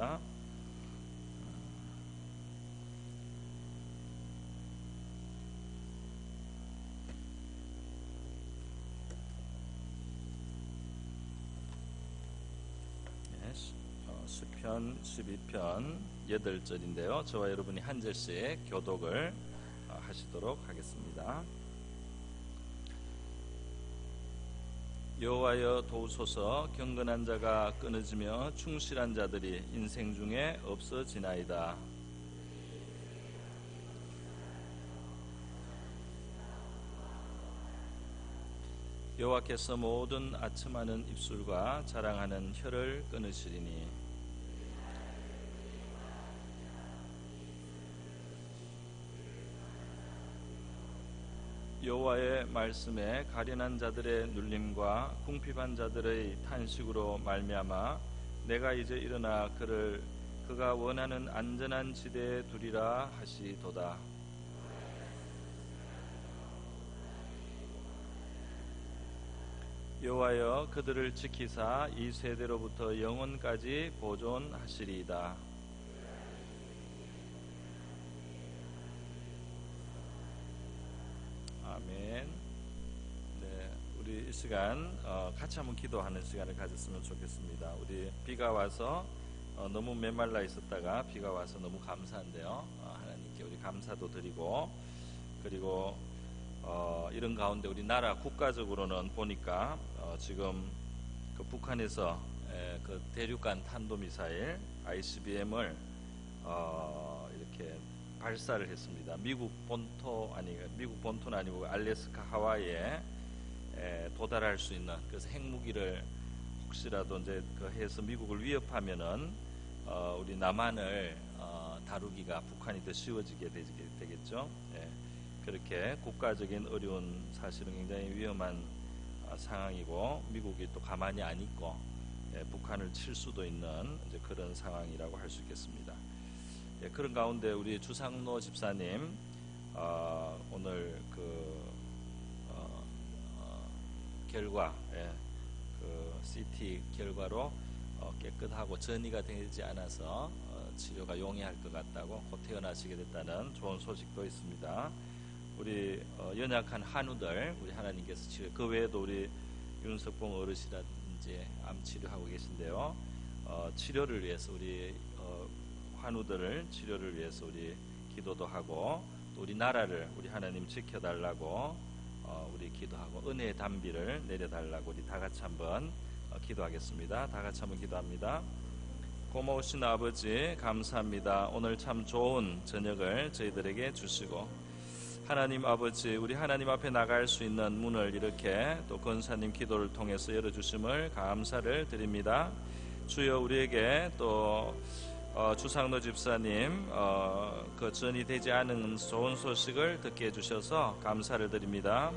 하겠습니다. 시편 12편 8절인데요. 저와 여러분이 한 절씩 교독을 하시도록 하겠습니다. 여호와여 도우소서. 경건한 자가 끊어지며 충실한 자들이 인생 중에 없어지나이다. 여호와께서 모든 아첨하는 입술과 자랑하는 혀를 끊으시리니 여호와의 말씀에 가련한 자들의 눌림과 궁핍한 자들의 탄식으로 말미암아 내가 이제 일어나 그가 원하는 안전한 지대에 두리라 하시도다. 여호와여 그들을 지키사 이 세대로부터 영원까지 보존하시리이다. 아멘. 네, 우리 이 시간 같이 한번 기도하는 시간을 가졌으면 좋겠습니다. 우리 비가 와서 너무 메말라 있었다가 비가 와서 너무 감사한데요. 하나님께 우리 감사도 드리고, 그리고 이런 가운데 우리나라 국가적으로는 보니까 지금 그 북한에서 그 대륙간 탄도미사일 ICBM을 이렇게 발사를 했습니다. 미국 본토는 아니고 알래스카 하와이에 도달할 수 있는, 그래서 핵무기를 혹시라도 이제 해서 미국을 위협하면은 우리 남한을 다루기가 북한이 더 쉬워지게 되겠죠. 그렇게 국가적인 어려운, 사실은 굉장히 위험한 상황이고, 미국이 또 가만히 안 있고 북한을 칠 수도 있는 이제 그런 상황이라고 할 수 있겠습니다. 그런 가운데 우리 주상노 집사님 오늘 결과, 그 CT 결과로 깨끗하고 전이가 되지 않아서 치료가 용이할 것 같다고 곧 태어나시게 됐다는 좋은 소식도 있습니다. 우리 연약한 한우들 우리 하나님께서 치료, 그 외에도 우리 윤석봉 어르신이라든지 암 치료하고 계신데요. 치료를 위해서 우리 환우들을 치료를 위해서 우리 기도도 하고, 또 우리 나라를 우리 하나님 지켜달라고 우리 기도하고 은혜의 단비를 내려달라고 우리 다 같이 한번 기도하겠습니다. 다 같이 한번 기도합니다. 고마우신 아버지 감사합니다. 오늘 참 좋은 저녁을 저희들에게 주시고, 하나님 아버지, 우리 하나님 앞에 나갈 수 있는 문을 이렇게 또 권사님 기도를 통해서 열어주심을 감사를 드립니다. 주여, 우리에게 또 주상노 집사님 그 전이 되지 않은 좋은 소식을 듣게 해주셔서 감사를 드립니다.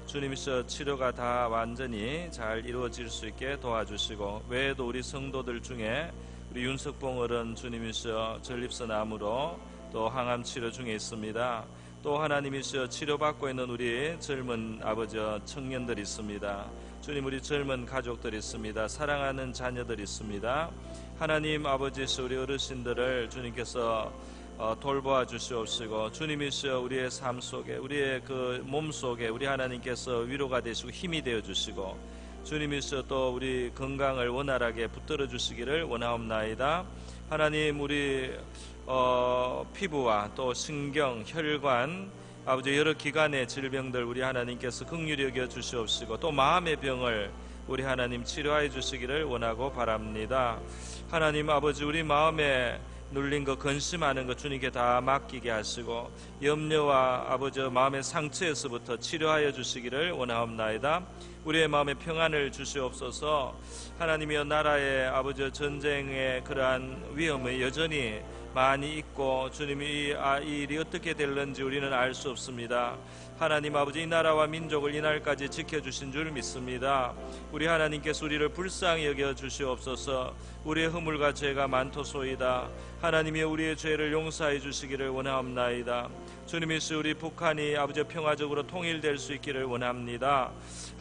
주님이서 치료가 다 완전히 잘 이루어질 수 있게 도와주시고, 외에도 우리 성도들 중에 우리 윤석봉 어른 주님이서 전립선 암으로 또 항암 치료 중에 있습니다. 또 하나님이서 치료받고 있는 우리 젊은 아버지 청년들이 있습니다. 주님, 우리 젊은 가족들이 있습니다. 사랑하는 자녀들이 있습니다. 하나님 아버지서 우리 어르신들을 주님께서 돌보아 주시옵시고, 주님이시여 우리의 삶 속에, 우리의 그 몸 속에 우리 하나님께서 위로가 되시고 힘이 되어 주시고, 주님이시여 또 우리 건강을 원활하게 붙들어 주시기를 원하옵나이다. 하나님, 우리 피부와 또 신경, 혈관, 아버지 여러 기관의 질병들 우리 하나님께서 긍휼히 여겨 주시옵시고, 또 마음의 병을 우리 하나님 치료하여 주시기를 원하고 바랍니다. 하나님 아버지, 우리 마음에 눌린 것, 근심하는 것 주님께 다 맡기게 하시고, 염려와 아버지 마음의 상처에서부터 치료하여 주시기를 원하옵나이다. 우리의 마음에 평안을 주시옵소서. 하나님이여, 나라의 아버지 전쟁의 그러한 위험이 여전히 많이 있고 주님이 이 일이 어떻게 될는지 우리는 알 수 없습니다. 하나님 아버지, 이 나라와 민족을 이날까지 지켜주신 줄 믿습니다. 우리 하나님께서 우리를 불쌍히 여겨 주시옵소서. 우리의 허물과 죄가 많도소이다. 하나님이 우리의 죄를 용서해 주시기를 원하옵나이다. 주님이시 우리 북한이 아버지 평화적으로 통일될 수 있기를 원합니다.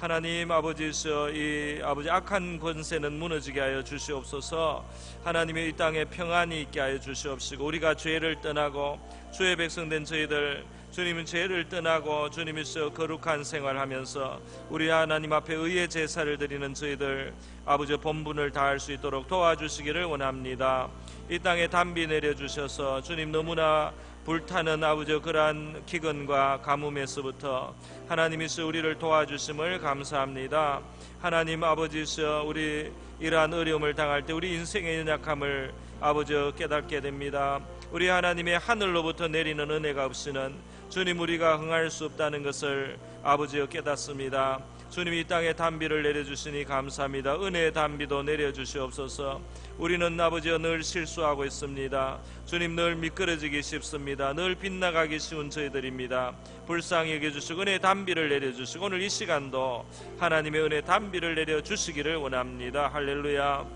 하나님 아버지서 이 아버지 악한 권세는 무너지게 하여 주시옵소서. 하나님의 이 땅에 평안이 있게 하여 주시옵시고, 우리가 죄를 떠나고 주의 백성된 저희들, 주님은 죄를 떠나고 주님이서 거룩한 생활하면서 우리 하나님 앞에 의의 제사를 드리는 저희들 아버지 본분을 다할 수 있도록 도와주시기를 원합니다. 이 땅에 단비 내려주셔서 주님 너무나 불타는 아버지 그러한 기근과 가뭄에서부터 하나님이서 우리를 도와주심을 감사합니다. 하나님 아버지서 우리 이러한 어려움을 당할 때 우리 인생의 연약함을 아버지 깨닫게 됩니다. 우리 하나님의 하늘로부터 내리는 은혜가 없이는 주님 우리가 흥할 수 없다는 것을 아버지여 깨닫습니다. 주님 이 땅에 단비를 내려주시니 감사합니다. 은혜의 단비도 내려주시옵소서. 우리는 아버지여 늘 실수하고 있습니다. 주님 늘 미끄러지기 쉽습니다. 늘 빗나가기 쉬운 저희들입니다. 불쌍히 여겨주시고 은혜의 단비를 내려주시고 오늘 이 시간도 하나님의 은혜의 단비를 내려주시기를 원합니다. 할렐루야.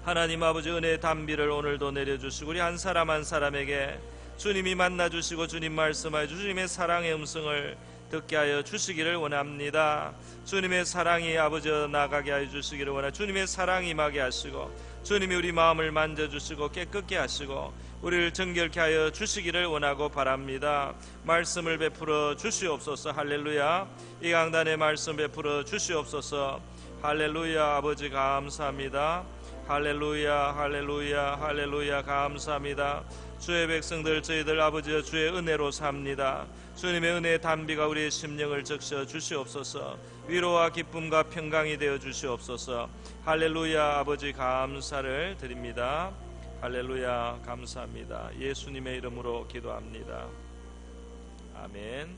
하나님 아버지 은혜의 단비를 오늘도 내려주시고 우리 한 사람 한 사람에게 주님이 만나주시고 주님 말씀하여 주님의 사랑의 음성을 듣게 하여 주시기를 원합니다. 주님의 사랑이 아버지 나가게 하여 주시기를 원합니다. 주님의 사랑이 임하게 하시고 주님이 우리 마음을 만져주시고 깨끗게 하시고 우리를 정결케 하여 주시기를 원하고 바랍니다. 말씀을 베풀어 주시옵소서. 할렐루야. 이 강단의 말씀 베풀어 주시옵소서. 할렐루야. 아버지 감사합니다. 할렐루야. 할렐루야. 할렐루야. 감사합니다. 주의 백성들 저희들 아버지 주의 은혜로 삽니다. 주님의 은혜의 단비가 우리의 심령을 적셔 주시옵소서. 위로와 기쁨과 평강이 되어 주시옵소서. 할렐루야. 아버지 감사를 드립니다. 할렐루야. 감사합니다. 예수님의 이름으로 기도합니다. 아멘.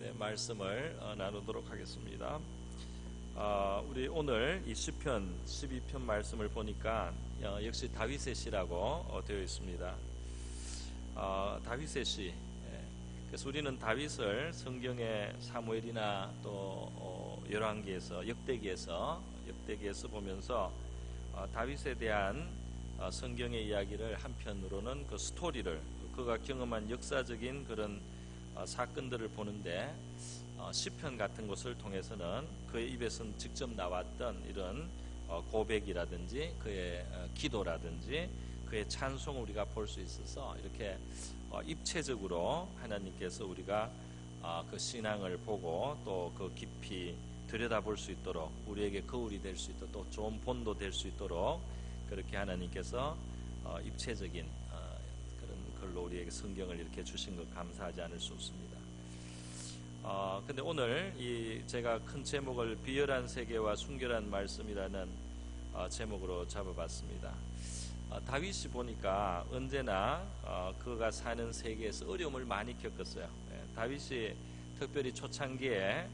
네, 말씀을 나누도록 하겠습니다. 우리 오늘 이 시편 12편 말씀을 보니까 역시 다윗의 시라고 되어 있습니다. 다윗의 시. 그래서 우리는 다윗을 성경의 사무엘이나 또 열왕기에서 역대기에서 보면서 다윗에 대한 성경의 이야기를 한편으로는 그 스토리를 그가 경험한 역사적인 그런 사건들을 보는데 시편 같은 것을 통해서는 그의 입에서는 직접 나왔던 이런 고백이라든지 그의 기도라든지 그의 찬송을 우리가 볼 수 있어서 이렇게 입체적으로 하나님께서 우리가 그 신앙을 보고 또 그 깊이 들여다볼 수 있도록 우리에게 거울이 될 수 있도록 또 좋은 본도 될 수 있도록 그렇게 하나님께서 입체적인 그런 걸로 우리에게 성경을 이렇게 주신 것 감사하지 않을 수 없습니다. 근데 오늘 제가 큰 제목을 비열한 세계와 순결한 말씀이라는 제목으로 잡아봤습니다. 다윗이 보니까 언제나 그가 사는 세계에서 어려움을 많이 겪었어요. 다윗이 특별히 초창기에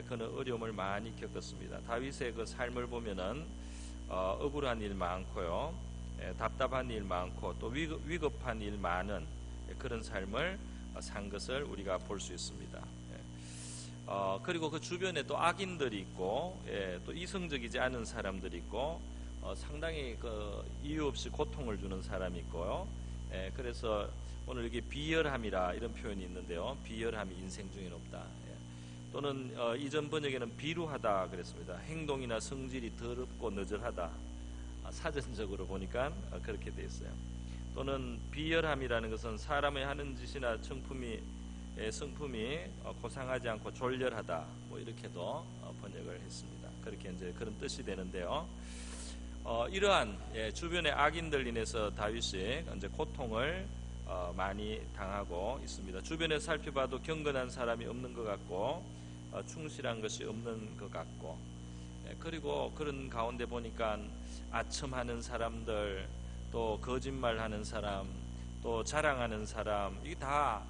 그는 어려움을 많이 겪었습니다. 다윗의 그 삶을 보면은 억울한 일 많고요, 답답한 일 많고 또 위급한 일 많은 그런 삶을 산 것을 우리가 볼 수 있습니다. 그리고 그 주변에 또 악인들이 있고 또 이성적이지 않은 사람들이 있고 상당히 그 이유 없이 고통을 주는 사람이 있고요. 그래서 오늘 여기 비열함이라 이런 표현이 있는데요. 비열함이 인생 중에 없다. 또는 이전 번역에는 비루하다 그랬습니다. 행동이나 성질이 더럽고 너절하다. 사전적으로 보니까 그렇게 되어 있어요. 또는 비열함이라는 것은 사람의 하는 짓이나 성품이 고상하지 않고 졸렬하다, 뭐 이렇게도 번역을 했습니다. 그렇게 이제 그런 뜻이 되는데요. 이러한 주변의 악인들 인해서 다윗이 이제 고통을 많이 당하고 있습니다. 주변에 살펴봐도 경건한 사람이 없는 것 같고 충실한 것이 없는 것 같고, 그리고 그런 가운데 보니까 아첨하는 사람들, 또 거짓말하는 사람, 또 자랑하는 사람, 이게 다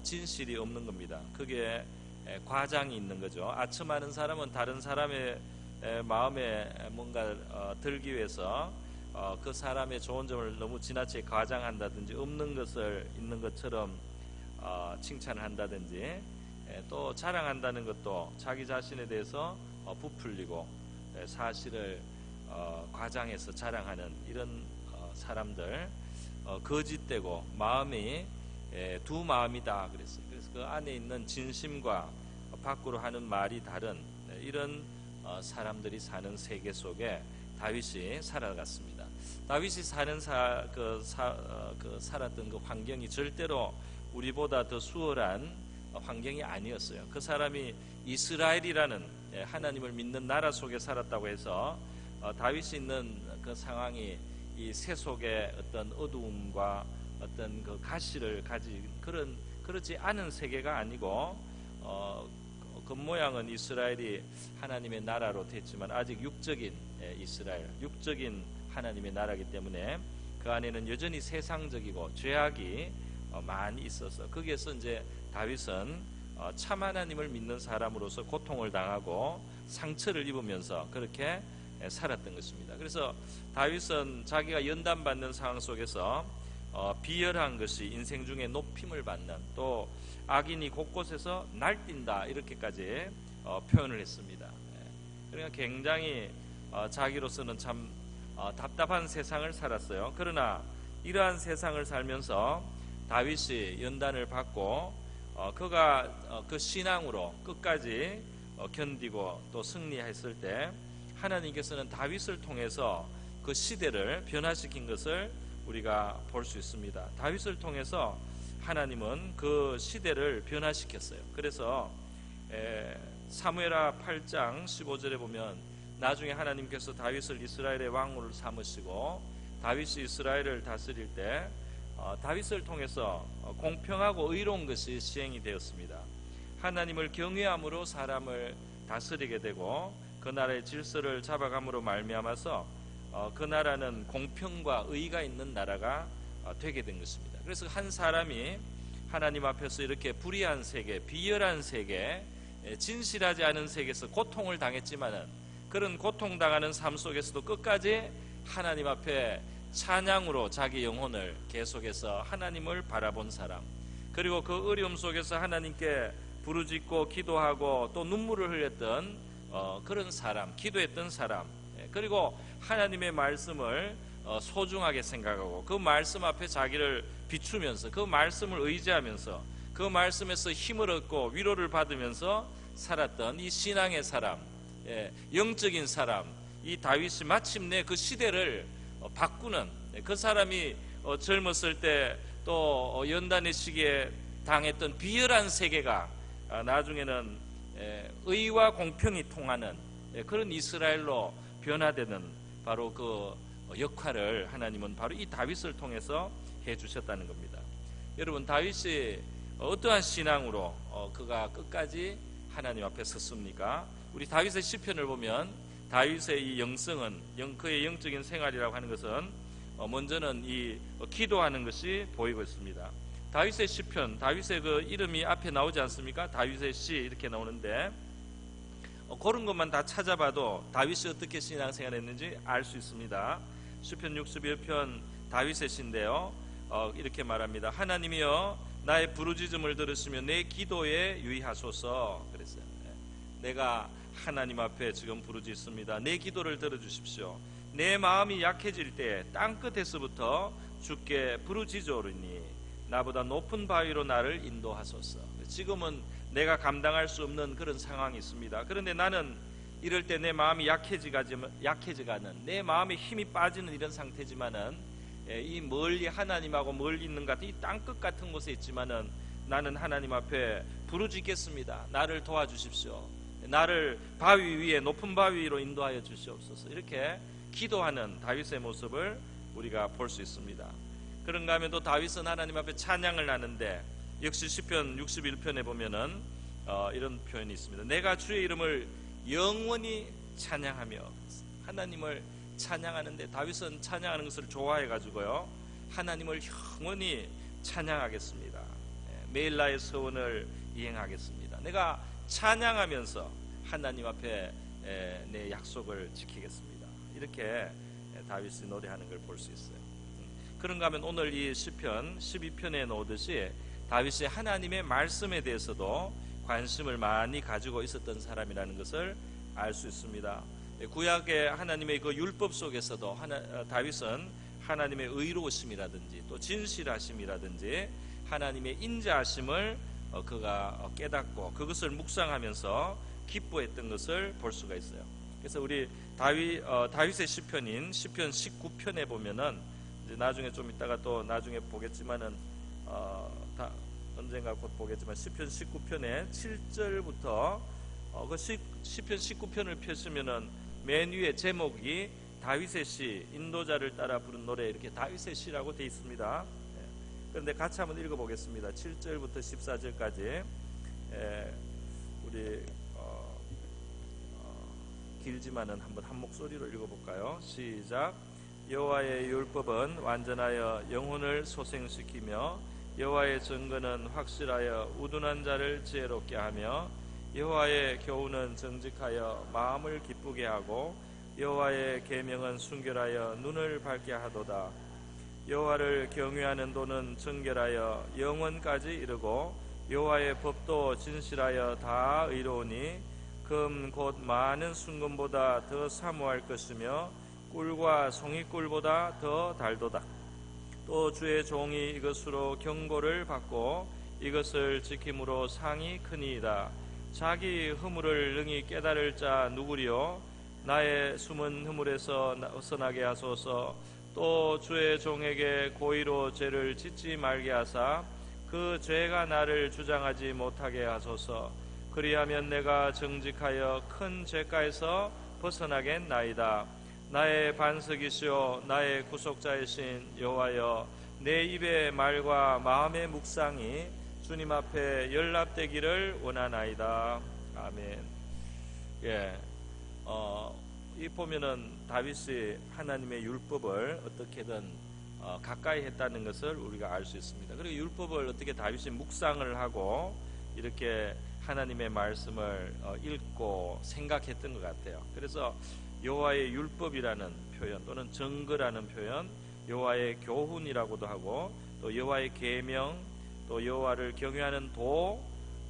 진실이 없는 겁니다. 그게 과장이 있는 거죠. 아첨하는 사람은 다른 사람의 마음에 뭔가 들기 위해서 그 사람의 좋은 점을 너무 지나치게 과장한다든지 없는 것을 있는 것처럼 칭찬을 한다든지 또 자랑한다는 것도 자기 자신에 대해서 부풀리고 사실을 과장해서 자랑하는 이런 사람들 거짓되고 마음이 두 마음이다 그랬어요. 그래서 그 안에 있는 진심과 밖으로 하는 말이 다른 이런 사람들이 사는 세계 속에 다윗이 살아갔습니다. 다윗이 사는 살았던 그 환경이 절대로 우리보다 더 수월한 환경이 아니었어요. 그 사람이 이스라엘이라는 하나님을 믿는 나라 속에 살았다고 해서 다윗이 있는 그 상황이 이 세속의 어떤 어두움과 어떤 그 가시를 가진 그렇지 않은 세계가 아니고 겉모양은 이스라엘이 하나님의 나라로 됐지만 아직 육적인 이스라엘, 육적인 하나님의 나라이기 때문에 그 안에는 여전히 세상적이고 죄악이 많이 있어서 거기에서 이제 다윗은 참 하나님을 믿는 사람으로서 고통을 당하고 상처를 입으면서 그렇게 살았던 것입니다. 그래서 다윗은 자기가 연단받는 상황 속에서 비열한 것이 인생 중에 높임을 받는, 또 악인이 곳곳에서 날뛴다 이렇게까지 표현을 했습니다. 그러니까 굉장히 자기로서는 참 답답한 세상을 살았어요. 그러나 이러한 세상을 살면서 다윗이 연단을 받고 그가 그 신앙으로 끝까지 견디고 또 승리했을 때 하나님께서는 다윗을 통해서 그 시대를 변화시킨 것을 우리가 볼 수 있습니다. 다윗을 통해서 하나님은 그 시대를 변화시켰어요. 그래서 사무엘하 8장 15절에 보면 나중에 하나님께서 다윗을 이스라엘의 왕으로 삼으시고 다윗이 이스라엘을 다스릴 때 다윗을 통해서 공평하고 의로운 것이 시행이 되었습니다. 하나님을 경외함으로 사람을 다스리게 되고 그 나라의 질서를 잡아감으로 말미암아서 그 나라는 공평과 의가 있는 나라가 되게 된 것입니다. 그래서 한 사람이 하나님 앞에서 이렇게 불의한 세계, 비열한 세계, 진실하지 않은 세계에서 고통을 당했지만은 그런 고통당하는 삶 속에서도 끝까지 하나님 앞에 찬양으로 자기 영혼을 계속해서 하나님을 바라본 사람, 그리고 그 어려움 속에서 하나님께 부르짖고 기도하고 또 눈물을 흘렸던 그런 사람, 기도했던 사람, 그리고 하나님의 말씀을 소중하게 생각하고 그 말씀 앞에 자기를 비추면서 그 말씀을 의지하면서 그 말씀에서 힘을 얻고 위로를 받으면서 살았던 이 신앙의 사람, 영적인 사람, 이 다윗이 마침내 그 시대를 바꾸는, 그 사람이 젊었을 때 또 연단의 시기에 당했던 비열한 세계가 나중에는 의와 공평이 통하는 그런 이스라엘로 변화되는 바로 그 역할을 하나님은 바로 이 다윗을 통해서 해주셨다는 겁니다. 여러분, 다윗이 어떠한 신앙으로 그가 끝까지 하나님 앞에 섰습니까? 우리 다윗의 시편을 보면 다윗의 이 영성은, 그의 영적인 생활이라고 하는 것은 먼저는 이 기도하는 것이 보이고 있습니다. 다윗의 시편, 다윗의 그 이름이 앞에 나오지 않습니까? 다윗의 시 이렇게 나오는데 그런 것만 다 찾아봐도 다윗이 어떻게 신앙생활했는지 알 수 있습니다. 시편 61편 다윗의 시인데요, 이렇게 말합니다. 하나님이여 나의 부르짖음을 들으시며 내 기도에 유의하소서 그랬어요. 내가 하나님 앞에 지금 부르짖습니다. 내 기도를 들어주십시오. 내 마음이 약해질 때 땅끝에서부터 주께 부르짖으오리니 나보다 높은 바위로 나를 인도하소서. 지금은 내가 감당할 수 없는 그런 상황이 있습니다. 그런데 나는 이럴 때 내 마음이 약해져가는, 내 마음에 힘이 빠지는 이런 상태지만은 이 멀리 하나님하고 멀리 있는 것 같은 이 땅끝 같은 곳에 있지만은 나는 하나님 앞에 부르짖겠습니다. 나를 도와주십시오. 나를 바위 위에 높은 바위 위로 인도하여 주시옵소서. 이렇게 기도하는 다윗의 모습을 우리가 볼 수 있습니다. 그런가 하면 또 다윗은 하나님 앞에 찬양을 하는데 역시 시편 61편에 보면은 이런 표현이 있습니다. 내가 주의 이름을 영원히 찬양하며, 하나님을 찬양하는데 다윗은 찬양하는 것을 좋아해 가지고요 하나님을 영원히 찬양하겠습니다. 매일 나의 소원을 이행하겠습니다. 내가 찬양하면서 하나님 앞에 내 약속을 지키겠습니다. 이렇게 다윗이 노래하는 걸 볼 수 있어요. 그런가 하면 오늘 이 시편 12편에 놓듯이 다윗이 하나님의 말씀에 대해서도 관심을 많이 가지고 있었던 사람이라는 것을 알 수 있습니다. 구약의 하나님의 그 율법 속에서도 다윗은 하나님의 의로우심이라든지 또 진실하심이라든지 하나님의 인자하심을 그가 깨닫고 그것을 묵상하면서 기뻐했던 것을 볼 수가 있어요. 그래서 우리 다윗의 시편인 시편 19편에 보면은 이제 나중에 좀 이따가 또 나중에 보겠지만은 언젠가 곧 보겠지만 시편 19편의 7절부터 그 시편 19편을 펴시면은 맨 위에 제목이 다윗의 시, 인도자를 따라 부른 노래 이렇게 다윗의 시라고 되어 있습니다. 그런데 같이 한번 읽어보겠습니다. 7절부터 14절까지 우리 길지만은 한번 한 목소리로 읽어볼까요? 시작. 여호와의 율법은 완전하여 영혼을 소생시키며 여호와의 증거는 확실하여 우둔한 자를 지혜롭게 하며 여호와의 교훈은 정직하여 마음을 기쁘게 하고 여호와의 계명은 순결하여 눈을 밝게 하도다. 여호와를 경외하는 도는 정결하여 영원까지 이르고 여호와의 법도 진실하여 다 의로우니 금 곧 많은 순금보다 더 사모할 것이며 꿀과 송이꿀보다 더 달도다. 또 주의 종이 이것으로 경고를 받고 이것을 지킴으로 상이 크니이다. 자기 허물을 능히 깨달을 자 누구리요? 나의 숨은 허물에서 벗어나게 하소서. 또 주의 종에게 고의로 죄를 짓지 말게 하사 그 죄가 나를 주장하지 못하게 하소서. 그리하면 내가 정직하여 큰 죄가에서 벗어나겠나이다. 나의 반석이시오 나의 구속자이신 여호와여, 내 입의 말과 마음의 묵상이 주님 앞에 연락되기를 원하나이다. 아멘. 이 보면은 다윗이 하나님의 율법을 어떻게든 가까이 했다는 것을 우리가 알 수 있습니다. 그리고 율법을 어떻게 다윗이 묵상을 하고 이렇게 하나님의 말씀을 읽고 생각했던 것 같아요. 그래서 여호와의 율법이라는 표현 또는 정거라는 표현, 여호와의 교훈이라고도 하고 또 여호와의 계명, 또 여호와를 경외하는 도,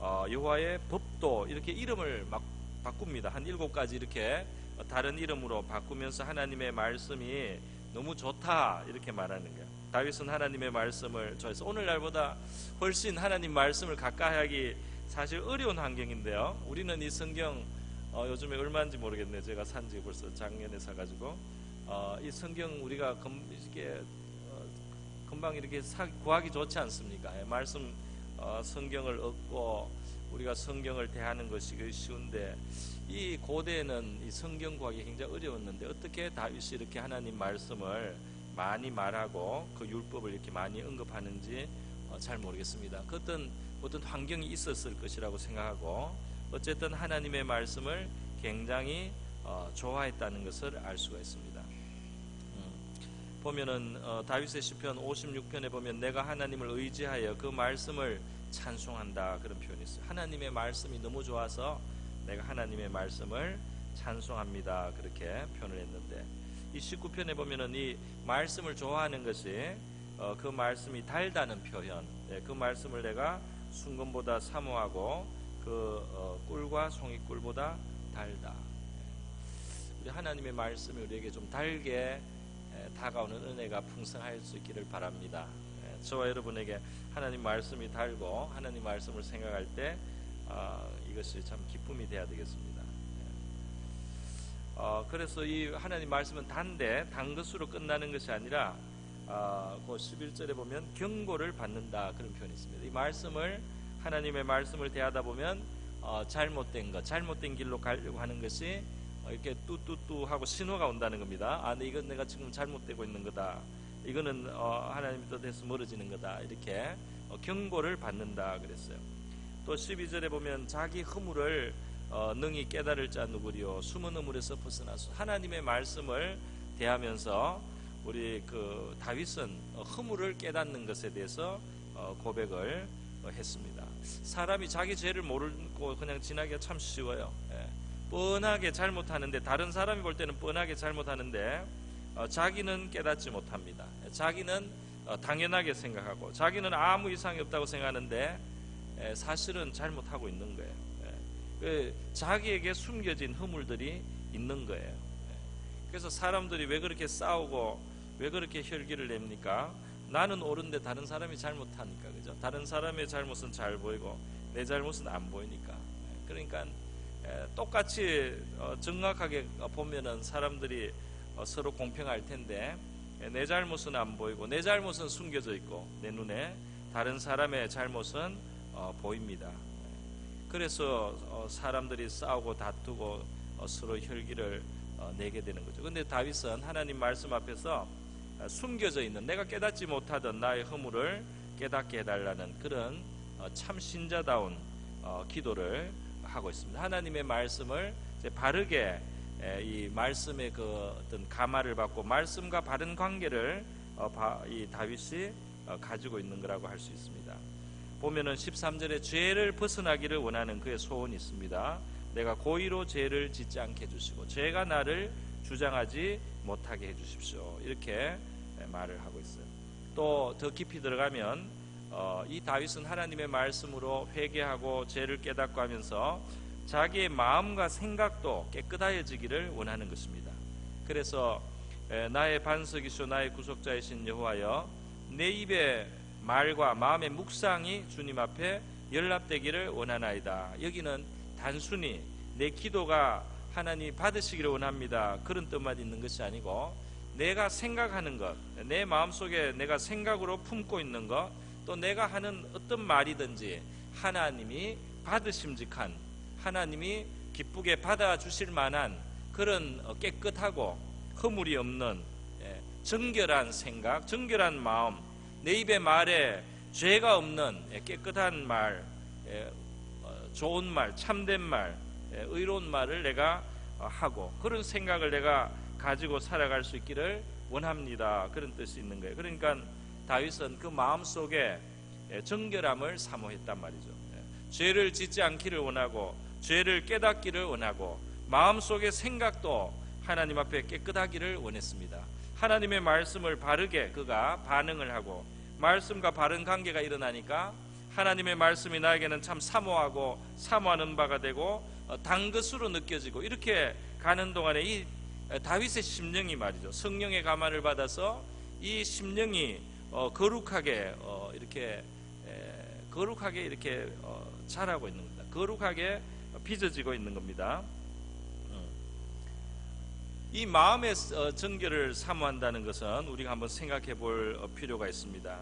여호와의 법도 이렇게 이름을 막 바꿉니다. 한 7가지 이렇게 다른 이름으로 바꾸면서 하나님의 말씀이 너무 좋다 이렇게 말하는 거예요. 다윗은 하나님의 말씀을 좋아해서 오늘날보다 훨씬 하나님 말씀을 가까이 하기 사실 어려운 환경인데요. 우리는 이 성경 요즘에 얼마인지 모르겠네요. 제가 산지 벌써 작년에 사가지고 이 성경 우리가 금방 이렇게 구하기 좋지 않습니까? 말씀 성경을 얻고 우리가 성경을 대하는 것이 쉬운데 이 고대에는 이 성경 구하기 굉장히 어려웠는데 어떻게 다윗이 이렇게 하나님 말씀을 많이 말하고 그 율법을 이렇게 많이 언급하는지 잘 모르겠습니다. 그 어떤 환경이 있었을 것이라고 생각하고 어쨌든 하나님의 말씀을 굉장히 좋아했다는 것을 알 수가 있습니다. 보면은 다윗의 시편 56편에 보면 내가 하나님을 의지하여 그 말씀을 찬송한다 그런 표현이 있어요. 하나님의 말씀이 너무 좋아서 내가 하나님의 말씀을 찬송합니다 그렇게 표현을 했는데 이 19편에 보면은 이 말씀을 좋아하는 것이 그 말씀이 달다는 표현, 그 말씀을 내가 순금보다 사모하고 그 꿀과 송이꿀보다 달다. 우리 하나님의 말씀이 우리에게 좀 달게 다가오는 은혜가 풍성할 수 있기를 바랍니다. 저와 여러분에게 하나님 말씀이 달고 하나님 말씀을 생각할 때 이것이 참 기쁨이 되어야 되겠습니다. 그래서 이 하나님 말씀은 단데 단 것으로 끝나는 것이 아니라 그 11절에 보면 경고를 받는다 그런 표현이 있습니다. 이 말씀을 하나님의 말씀을 대하다 보면 잘못된 것, 잘못된 길로 가려고 하는 것이 이렇게 뚜뚜뚜 하고 신호가 온다는 겁니다. 이건 내가 지금 잘못되고 있는 거다. 이거는 하나님 뜻에서 멀어지는 거다. 이렇게 경고를 받는다 그랬어요. 또 12절에 보면 자기 허물을 능히 깨달을 자 누구리요? 숨은 허물에서 벗어나서 하나님의 말씀을 대하면서 우리 그 다윗은 허물을 깨닫는 것에 대해서 고백을 했습니다. 사람이 자기 죄를 모르고 그냥 지나기가 참 쉬워요. 뻔하게 잘못하는데 다른 사람이 볼 때는 뻔하게 잘못하는데 자기는 깨닫지 못합니다. 자기는 당연하게 생각하고 자기는 아무 이상이 없다고 생각하는데 사실은 잘못하고 있는 거예요. 자기에게 숨겨진 허물들이 있는 거예요. 그래서 사람들이 왜 그렇게 싸우고 왜 그렇게 혈기를 냅니까? 나는 옳은데 다른 사람이 잘못하니까, 그죠? 다른 사람의 잘못은 잘 보이고 내 잘못은 안 보이니까. 그러니까 똑같이 정확하게 보면은 사람들이 서로 공평할 텐데 내 잘못은 안 보이고 내 잘못은 숨겨져 있고 내 눈에 다른 사람의 잘못은 보입니다. 그래서 사람들이 싸우고 다투고 서로 혈기를 내게 되는 거죠. 근데 다윗은 하나님 말씀 앞에서 숨겨져 있는 내가 깨닫지 못하던 나의 허물을 깨닫게 해달라는 그런 참 신자다운 기도를 하고 있습니다. 하나님의 말씀을 이제 바르게 이 말씀의 그 어떤 감화를 받고 말씀과 바른 관계를 이 다윗이 가지고 있는 거라고 할 수 있습니다. 보면은 13절에 죄를 벗어나기를 원하는 그의 소원이 있습니다. 내가 고의로 죄를 짓지 않게 해주시고 죄가 나를 주장하지 못하게 해주십시오. 이렇게 말을 하고 있어요. 또 더 깊이 들어가면 이 다윗은 하나님의 말씀으로 회개하고 죄를 깨닫고 하면서 자기의 마음과 생각도 깨끗하여지기를 원하는 것입니다. 그래서 나의 반석이시오 나의 구속자이신 여호와여 내 입의 말과 마음의 묵상이 주님 앞에 연락되기를 원하나이다. 여기는 단순히 내 기도가 하나님 받으시기를 원합니다 그런 뜻만 있는 것이 아니고 내가 생각하는 것, 내 마음속에 내가 생각으로 품고 있는 것, 또 내가 하는 어떤 말이든지 하나님이 받으심직한, 하나님이 기쁘게 받아주실 만한 그런 깨끗하고 허물이 없는 정결한 생각, 정결한 마음, 내 입의 말에 죄가 없는 깨끗한 말, 좋은 말, 참된 말, 의로운 말을 내가 하고 그런 생각을 내가 가지고 살아갈 수 있기를 원합니다. 그런 뜻이 있는 거예요. 그러니까 다윗은 그 마음속에 정결함을 사모했단 말이죠. 죄를 짓지 않기를 원하고 죄를 깨닫기를 원하고 마음속의 생각도 하나님 앞에 깨끗하기를 원했습니다. 하나님의 말씀을 바르게 그가 반응을 하고 말씀과 바른 관계가 일어나니까 하나님의 말씀이 나에게는 참 사모하고 사모하는 바가 되고 단 것으로 느껴지고 이렇게 가는 동안에 이 다윗의 심령이 말이죠. 성령의 감화를 받아서 이 심령이 거룩하게 이렇게 자라고 있는 겁니다. 거룩하게 빚어지고 있는 겁니다. 이 마음의 정결을 사모한다는 것은 우리가 한번 생각해 볼 필요가 있습니다.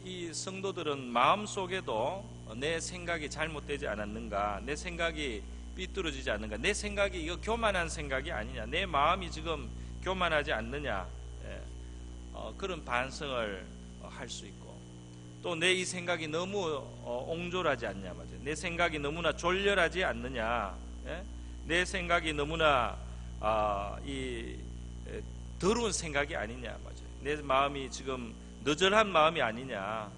이 성도들은 마음속에도 내 생각이 잘못되지 않았는가, 내 생각이 삐뚤어지지 않는가, 내 생각이 이거 교만한 생각이 아니냐, 내 마음이 지금 교만하지 않느냐, 그런 반성을 할 수 있고 또 내 이 생각이 너무 옹졸하지 않냐, 맞아요. 내 생각이 너무나 졸렬하지 않느냐, 내 생각이 너무나 더러운 생각이 아니냐, 맞아요. 내 마음이 지금 너절한 마음이 아니냐,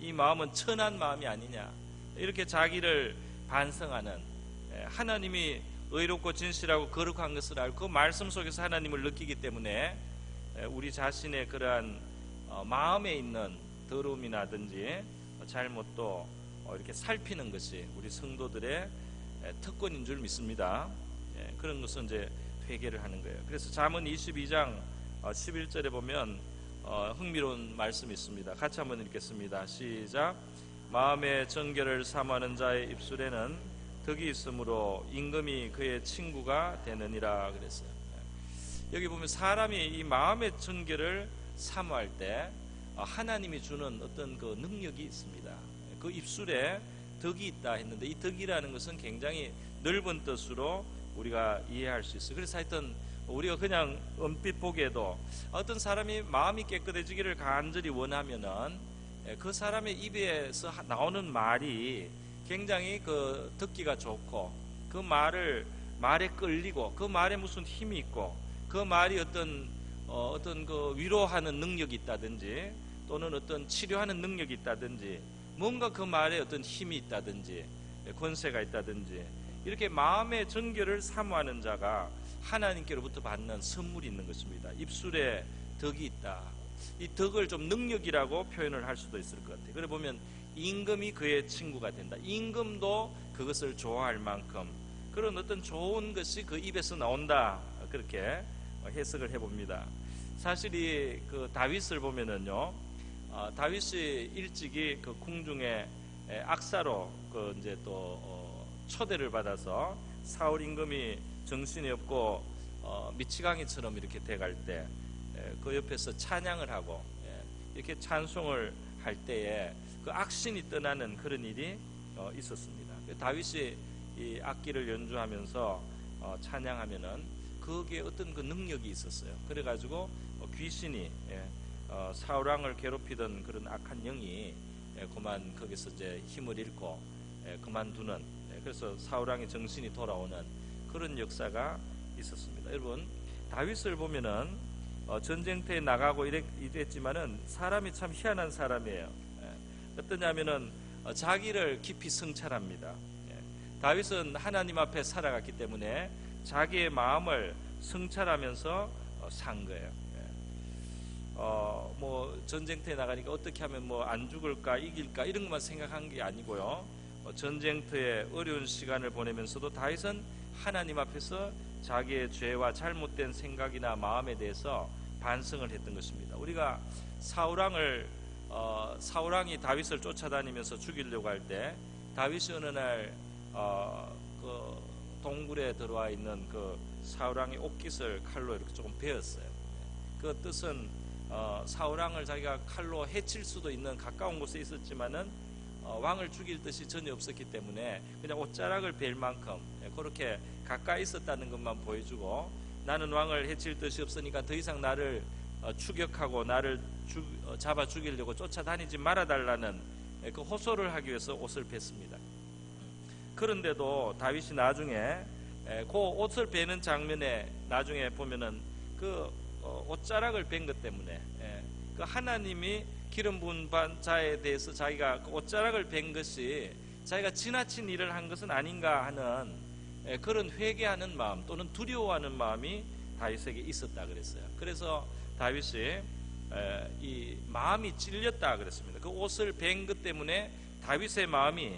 이 마음은 천한 마음이 아니냐, 이렇게 자기를 반성하는, 하나님이 의롭고 진실하고 거룩한 것을 알고 그 말씀 속에서 하나님을 느끼기 때문에 우리 자신의 그러한 마음에 있는 더러움이라든지 잘못도 이렇게 살피는 것이 우리 성도들의 특권인 줄 믿습니다. 그런 것은 이제 회개를 하는 거예요. 그래서 잠언 22장 11절에 보면 흥미로운 말씀이 있습니다. 같이 한번 읽겠습니다. 시작. 마음의 정결을 사모하는 자의 입술에는 덕이 있으므로 임금이 그의 친구가 되느니라 그랬어요. 여기 보면 사람이 이 마음의 정결을 사모할 때 하나님이 주는 어떤 그 능력이 있습니다. 그 입술에 덕이 있다 했는데 이 덕이라는 것은 굉장히 넓은 뜻으로 우리가 이해할 수 있어요. 그래서 하여튼 우리가 그냥 얼핏 보기에도 어떤 사람이 마음이 깨끗해지기를 간절히 원하면은 그 사람의 입에서 나오는 말이 굉장히 그 듣기가 좋고 그 말에 끌리고 그 말에 무슨 힘이 있고 그 말이 어떤 그 위로하는 능력이 있다든지 또는 어떤 치료하는 능력이 있다든지 뭔가 그 말에 어떤 힘이 있다든지 권세가 있다든지 이렇게 마음의 정결을 사모하는 자가 하나님께로부터 받는 선물이 있는 것입니다. 입술에 덕이 있다. 이 덕을 좀 능력이라고 표현을 할 수도 있을 것 같아요. 그래 보면 임금이 그의 친구가 된다. 임금도 그것을 좋아할 만큼 그런 어떤 좋은 것이 그 입에서 나온다. 그렇게 해석을 해봅니다. 사실 그 다윗을 보면은요, 다윗이 일찍이 그 궁중에 악사로 그 이제 또 초대를 받아서 사울 임금이 정신이 없고 미치광이처럼 이렇게 돼갈 때 그 옆에서 찬양을 하고 이렇게 찬송을 할 때에 그 악신이 떠나는 그런 일이 있었습니다. 다윗이 이 악기를 연주하면서 찬양하면은 거기에 어떤 그 능력이 있었어요. 그래가지고 귀신이 사울 왕을 괴롭히던 그런 악한 영이 그만 거기서 이제 힘을 잃고 그만두는, 그래서 사울 왕의 정신이 돌아오는 그런 역사가 있었습니다. 여러분, 다윗을 보면은 전쟁터에 나가고 이랬지만은 사람이 참 희한한 사람이에요. 어떠냐면은 자기를 깊이 성찰합니다. 다윗은 하나님 앞에 살아갔기 때문에 자기의 마음을 성찰하면서 산 거예요. 뭐 전쟁터에 나가니까 어떻게 하면 뭐 안 죽을까 이길까 이런 것만 생각한 게 아니고요. 전쟁터에 어려운 시간을 보내면서도 다윗은 하나님 앞에서 자기의 죄와 잘못된 생각이나 마음에 대해서 반성을 했던 것입니다. 우리가 사울 왕이 다윗을 쫓아다니면서 죽이려고 할 때 다윗이 어느 날 그 동굴에 들어와 있는 그 사울 왕의 옷깃을 칼로 이렇게 조금 베었어요. 그 뜻은 사울 왕을 자기가 칼로 해칠 수도 있는 가까운 곳에 있었지만은 왕을 죽일 뜻이 전혀 없었기 때문에 그냥 옷자락을 벨 만큼 그렇게 가까이 있었다는 것만 보여주고, 나는 왕을 해칠 뜻이 없으니까 더 이상 나를 추격하고 나를 잡아 죽이려고 쫓아다니지 말아달라는 그 호소를 하기 위해서 옷을 뱄습니다. 그런데도 다윗이 나중에 그 옷을 베는 장면에 나중에 보면은 그 옷자락을 뺀 것 때문에 그 하나님이 기름 부은 자에 대해서 자기가 그 옷자락을 뺀 것이 자기가 지나친 일을 한 것은 아닌가 하는 그런 회개하는 마음 또는 두려워하는 마음이 다윗에게 있었다 그랬어요. 그래서 다윗이 이 마음이 찔렸다 그랬습니다. 그 옷을 뺀 것 때문에 다윗의 마음이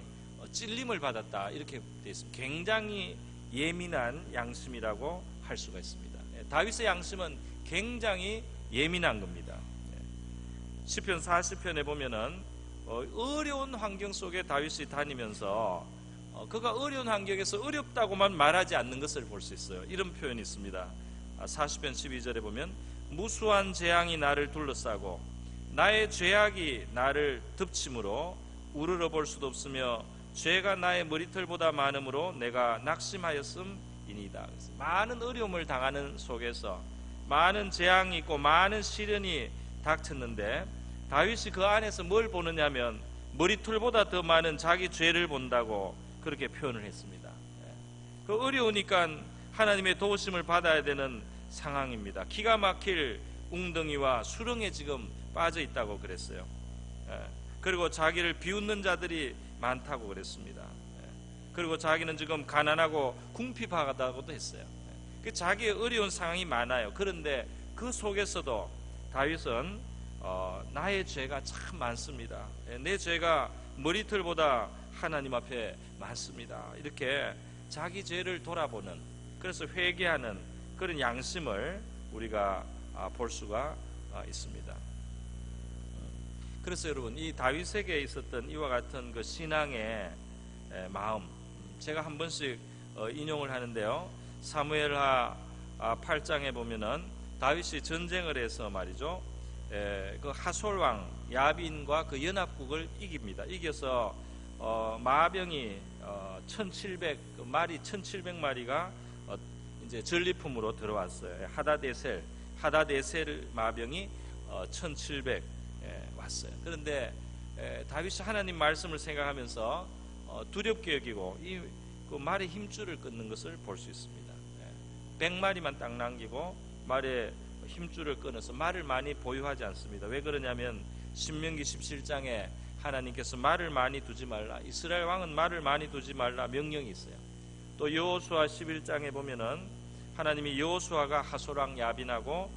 찔림을 받았다 이렇게 되어 있습니다. 굉장히 예민한 양심이라고 할 수가 있습니다. 다윗의 양심은 굉장히 예민한 겁니다. 시편 40편에 보면은 어려운 환경 속에 다윗이 다니면서 그가 어려운 환경에서 어렵다고만 말하지 않는 것을 볼 수 있어요. 이런 표현이 있습니다. 40편 12절에 보면 무수한 재앙이 나를 둘러싸고 나의 죄악이 나를 덮침으로 우러러 볼 수도 없으며 죄가 나의 머리털보다 많음으로 내가 낙심하였음이니이다. 많은 어려움을 당하는 속에서 많은 재앙이 있고 많은 시련이 닥쳤는데 다윗이 그 안에서 뭘 보느냐면 머리털보다 더 많은 자기 죄를 본다고 그렇게 표현을 했습니다. 그 어려우니까 하나님의 도우심을 받아야 되는 상황입니다. 기가 막힐 웅덩이와 수렁에 지금 빠져 있다고 그랬어요. 그리고 자기를 비웃는 자들이 많다고 그랬습니다. 그리고 자기는 지금 가난하고 궁핍하다고도 했어요. 자기의 어려운 상황이 많아요. 그런데 그 속에서도 다윗은 나의 죄가 참 많습니다. 내 죄가 머리털보다 하나님 앞에 많습니다. 이렇게 자기 죄를 돌아보는, 그래서 회개하는 그런 양심을 우리가 볼 수가 있습니다. 그래서 여러분, 이 다윗에게 있었던 이와 같은 그 신앙의 마음, 제가 한 번씩 인용을 하는데요. 사무엘하 8장에 보면은 다윗이 전쟁을 해서 말이죠, 그 하솔왕 야빈과 그 연합국을 이깁니다. 이겨서 마병이 1,700마리가 이제 전리품으로 들어왔어요. 하다데셀 마병이 1,700 왔어요. 그런데 다윗이 하나님 말씀을 생각하면서 두렵게 여기고 그 말의 힘줄을 끊는 것을 볼 수 있습니다. 100마리만 딱 남기고 말의 힘줄을 끊어서 말을 많이 보유하지 않습니다. 왜 그러냐면 신명기 17장에 하나님께서 말을 많이 두지 말라, 이스라엘 왕은 말을 많이 두지 말라 명령이 있어요. 또 여호수아 11장에 보면은 하나님이 여호수아가 하소랑 야빈하고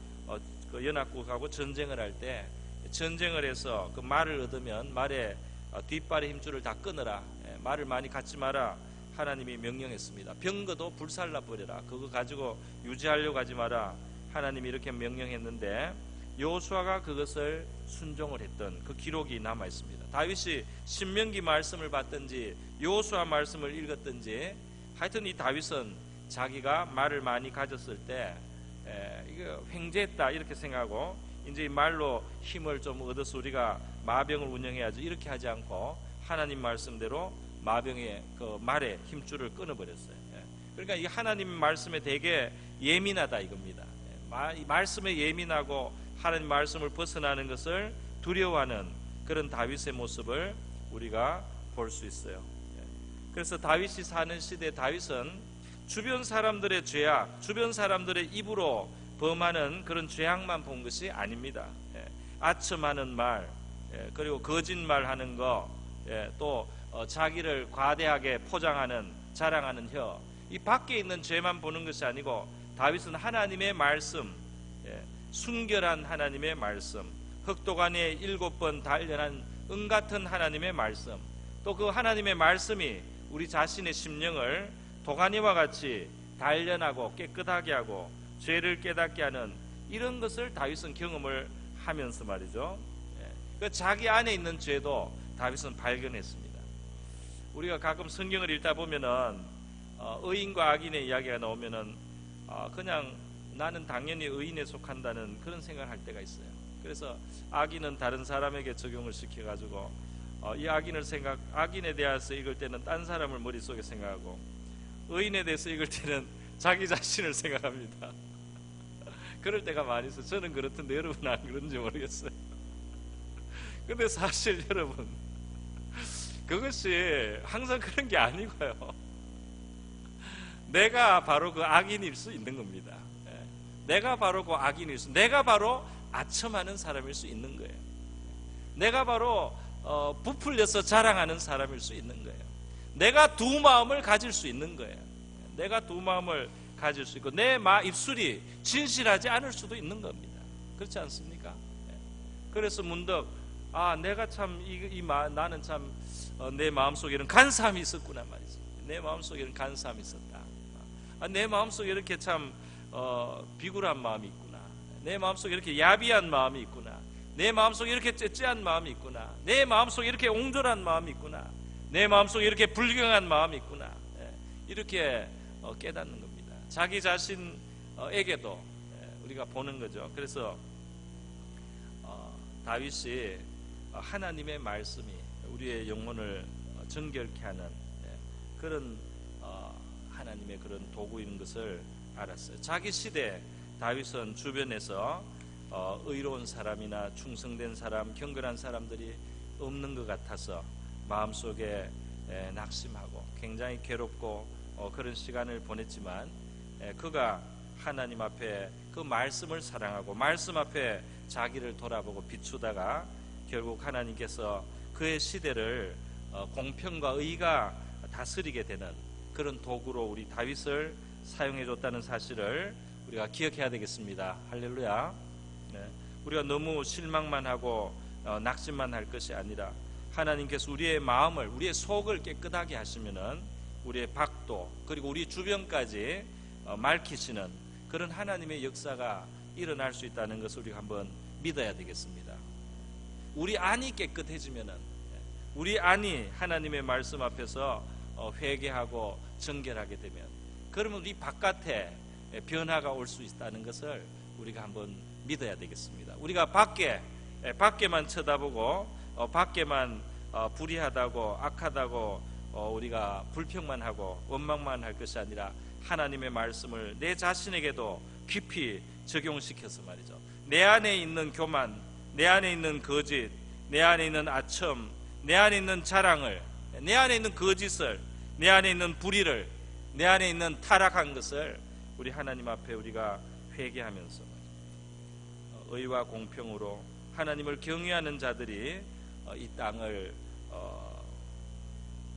그 연합국하고 전쟁을 할 때 전쟁을 해서 그 말을 얻으면 말에 뒷발의 힘줄을 다 끊어라, 말을 많이 갖지 마라 하나님이 명령했습니다. 병거도 불살라 버려라, 그거 가지고 유지하려고 하지 마라 하나님이 이렇게 명령했는데 여호수아가 그것을 순종을 했던 그 기록이 남아 있습니다. 다윗이 신명기 말씀을 받든지 여호수아 말씀을 읽었든지 하여튼 이 다윗은 자기가 말을 많이 가졌을 때 이거 횡재했다 이렇게 생각하고 이제 이 말로 힘을 좀 얻어서 우리가 마병을 운영해야지 이렇게 하지 않고 하나님 말씀대로 마병의 그 말의 힘줄을 끊어버렸어요. 그러니까 이 하나님 말씀에 되게 예민하다 이겁니다. 이 말씀에 예민하고 하나님 말씀을 벗어나는 것을 두려워하는 그런 다윗의 모습을 우리가 볼 수 있어요. 그래서 다윗이 사는 시대 다윗은 주변 사람들의 죄악, 주변 사람들의 입으로 범하는 그런 죄악만 본 것이 아닙니다. 아첨하는 말, 그리고 거짓말하는 거, 또 자기를 과대하게 포장하는 자랑하는 혀, 이 밖에 있는 죄만 보는 것이 아니고 다윗은 하나님의 말씀, 순결한 하나님의 말씀, 흑도간에 7번 단련한 은같은 하나님의 말씀, 또 그 하나님의 말씀이 우리 자신의 심령을 도가니와 같이 단련하고 깨끗하게 하고 죄를 깨닫게 하는 이런 것을 다윗은 경험을 하면서 말이죠. 그 자기 안에 있는 죄도 다윗은 발견했습니다. 우리가 가끔 성경을 읽다 보면은 의인과 악인의 이야기가 나오면은 그냥 나는 당연히 의인에 속한다는 그런 생각을 할 때가 있어요. 그래서 악인은 다른 사람에게 적용을 시켜가지고 이 악인에 대해서 읽을 때는 딴 사람을 머릿속에 생각하고 의인에 대해서 읽을 때는 자기 자신을 생각합니다. 그럴 때가 많이 있어요. 저는 그렇던데 여러분은 안 그런지 모르겠어요. 근데 사실 여러분 그것이 항상 그런 게 아니고요. 내가 바로 그 악인일 수 있는 겁니다. 내가 바로 그 악인일 수, 내가 바로 아첨하는 사람일 수 있는 거예요. 내가 바로 부풀려서 자랑하는 사람일 수 있는 거예요. 내가 두 마음을 가질 수 있는 거예요. 내가 두 마음을 가질 수 있고 내 입술이 진실하지 않을 수도 있는 겁니다. 그렇지 않습니까? 그래서 문득 내가 참 나는 참 내 마음속에는 간사함이 있었구나 말이죠. 내 마음속에는 간사함이 있었다. 내 마음속에 이렇게 참 비굴한 마음이 있구나. 내 마음속에 이렇게 야비한 마음이 있구나. 내 마음속에 이렇게 째째한 마음이 있구나. 내 마음속에 이렇게 옹졸한 마음이 있구나. 내 마음속에 이렇게 불경한 마음이 있구나. 이렇게 깨닫는 겁니다. 자기 자신에게도 우리가 보는 거죠. 그래서 다윗이 하나님의 말씀이 우리의 영혼을 정결케 하는 그런 하나님의 그런 도구인 것을 알았어요. 자기 시대 다윗은 주변에서 의로운 사람이나 충성된 사람, 경건한 사람들이 없는 것 같아서 마음속에 낙심하고 굉장히 괴롭고 그런 시간을 보냈지만 그가 하나님 앞에 그 말씀을 사랑하고 말씀 앞에 자기를 돌아보고 비추다가 결국 하나님께서 그의 시대를 공평과 의가 다스리게 되는 그런 도구로 우리 다윗을 사용해 줬다는 사실을 우리가 기억해야 되겠습니다. 할렐루야. 우리가 너무 실망만 하고 낙심만 할 것이 아니라 하나님께서 우리의 마음을, 우리의 속을 깨끗하게 하시면은 우리의 밖도 그리고 우리 주변까지 맑히시는 그런 하나님의 역사가 일어날 수 있다는 것을 우리가 한번 믿어야 되겠습니다. 우리 안이 깨끗해지면은, 우리 안이 하나님의 말씀 앞에서 회개하고 정결하게 되면, 그러면 우리 바깥에 변화가 올 수 있다는 것을 우리가 한번 믿어야 되겠습니다. 우리가 밖에만 쳐다보고 밖에만 불의하다고 악하다고 우리가 불평만 하고 원망만 할 것이 아니라 하나님의 말씀을 내 자신에게도 깊이 적용시켜서 말이죠. 내 안에 있는 교만, 내 안에 있는 거짓, 내 안에 있는 아첨, 내 안에 있는 자랑을, 내 안에 있는 거짓을, 내 안에 있는 불의를, 내 안에 있는 타락한 것을 우리 하나님 앞에 우리가 회개하면서 의와 공평으로 하나님을 경외하는 자들이 이 땅을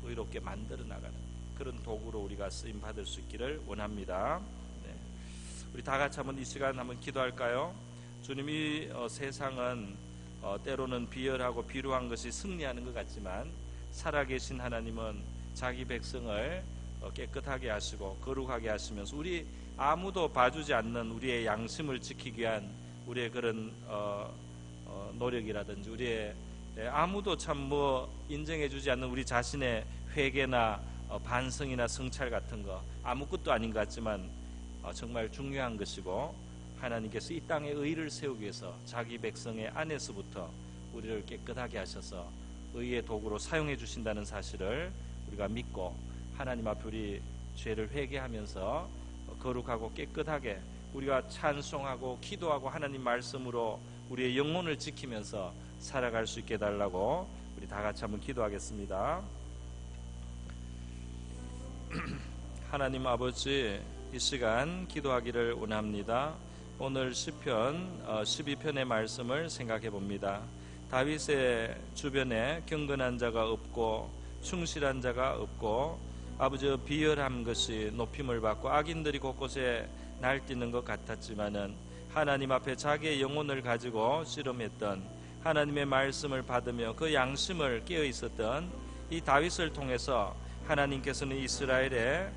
의롭게 만들어 나가는 그런 도구로 우리가 쓰임 받을 수 있기를 원합니다. 우리 다 같이 한번 이 시간 한번 기도할까요? 주님, 이 세상은 때로는 비열하고 비루한 것이 승리하는 것 같지만 살아계신 하나님은 자기 백성을 깨끗하게 하시고 거룩하게 하시면서 우리 아무도 봐주지 않는 우리의 양심을 지키기 위한 우리의 그런 노력이라든지 우리의 아무도 참 인정해주지 않는 우리 자신의 회개나 반성이나 성찰 같은 거 아무것도 아닌 것 같지만 정말 중요한 것이고, 하나님께서 이 땅에 의를 세우기 위해서 자기 백성의 안에서부터 우리를 깨끗하게 하셔서 의의 도구로 사용해 주신다는 사실을 우리가 믿고 하나님 앞에 우리 죄를 회개하면서 거룩하고 깨끗하게 우리가 찬송하고 기도하고 하나님 말씀으로 우리의 영혼을 지키면서 살아갈 수 있게 해달라고 우리 다 같이 한번 기도하겠습니다. 하나님 아버지, 이 시간 기도하기를 원합니다. 오늘 시편 12편의 말씀을 생각해 봅니다. 다윗의 주변에 경건한 자가 없고 충실한 자가 없고 아버지 비열한 것이 높임을 받고 악인들이 곳곳에 날뛰는 것 같았지만은 하나님 앞에 자기의 영혼을 가지고 씨름했던, 하나님의 말씀을 받으며 그 양심을 깨어 있었던 이 다윗을 통해서 하나님께서는 이스라엘의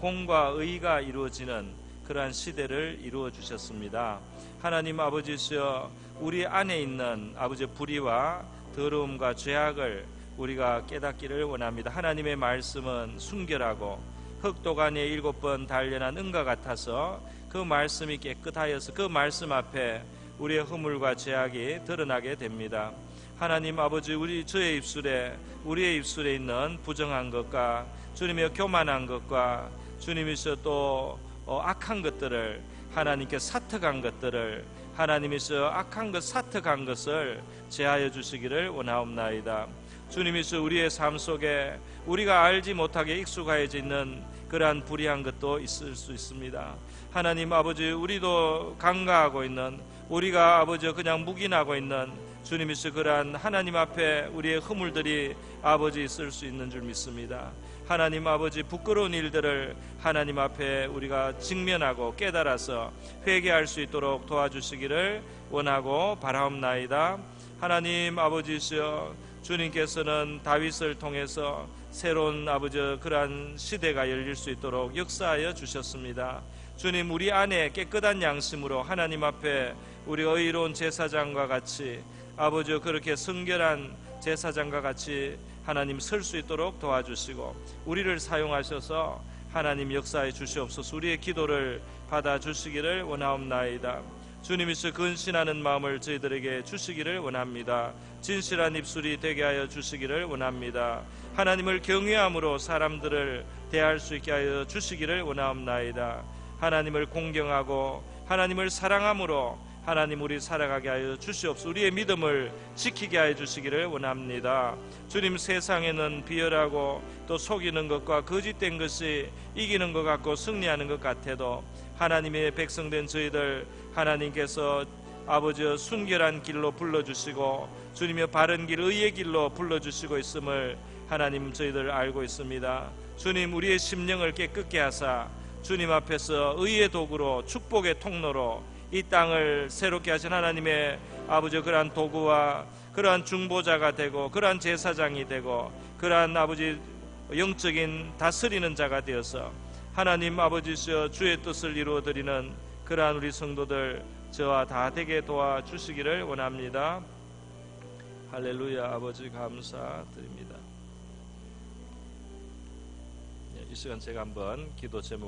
공과 의가 이루어지는 그러한 시대를 이루어 주셨습니다. 하나님 아버지시여, 우리 안에 있는 아버지 불의와 더러움과 죄악을 우리가 깨닫기를 원합니다. 하나님의 말씀은 순결하고 흑도간에 7번 단련한 은과 같아서 그 말씀이 깨끗하여서 그 말씀 앞에 우리의 허물과 죄악이 드러나게 됩니다. 하나님 아버지, 우리의 입술에 있는 부정한 것과 주님의 교만한 것과 주님이서 또 악한 것들을, 하나님께 사특한 것들을, 하나님이서 악한 것 사특한 것을 제하여 주시기를 원하옵나이다. 주님이서 우리의 삶 속에 우리가 알지 못하게 익숙하여져 있는 그러한 불의한 것도 있을 수 있습니다. 하나님 아버지, 우리도 간과하고 있는, 우리가 아버지 그냥 묵인하고 있는 주님이서 그러한 하나님 앞에 우리의 허물들이 아버지 있을 수 있는 줄 믿습니다. 하나님 아버지, 부끄러운 일들을 하나님 앞에 우리가 직면하고 깨달아서 회개할 수 있도록 도와주시기를 원하고 바라옵나이다. 하나님 아버지시여, 주님께서는 다윗을 통해서 새로운 아버지 그러한 시대가 열릴 수 있도록 역사하여 주셨습니다. 주님, 우리 안에 깨끗한 양심으로 하나님 앞에 우리 의로운 제사장과 같이 아버지 그렇게 성결한 제사장과 같이 하나님 설 수 있도록 도와주시고 우리를 사용하셔서 하나님 역사해 주시옵소서. 우리의 기도를 받아주시기를 원하옵나이다. 주님이서 근신하는 마음을 저희들에게 주시기를 원합니다. 진실한 입술이 되게 하여 주시기를 원합니다. 하나님을 경외함으로 사람들을 대할 수 있게 하여 주시기를 원하옵나이다. 하나님을 공경하고 하나님을 사랑함으로 하나님 우리 살아가게 하여 주시옵소서. 우리의 믿음을 지키게 하여 주시기를 원합니다. 주님, 세상에는 비열하고 또 속이는 것과 거짓된 것이 이기는 것 같고 승리하는 것 같아도 하나님의 백성된 저희들 하나님께서 아버지 순결한 길로 불러주시고 주님의 바른 길, 의의 길로 불러주시고 있음을 하나님 저희들 알고 있습니다. 주님, 우리의 심령을 깨끗게 하사 주님 앞에서 의의 도구로 축복의 통로로 이 땅을 새롭게 하신 하나님의 아버지 그러한 도구와 그러한 중보자가 되고 그러한 제사장이 되고 그러한 아버지 영적인 다스리는 자가 되어서 하나님 아버지시여 주의 뜻을 이루어드리는 그러한 우리 성도들 저와 다 되게 도와주시기를 원합니다. 할렐루야. 아버지 감사드립니다. 이 시간 제가 한번 기도 제목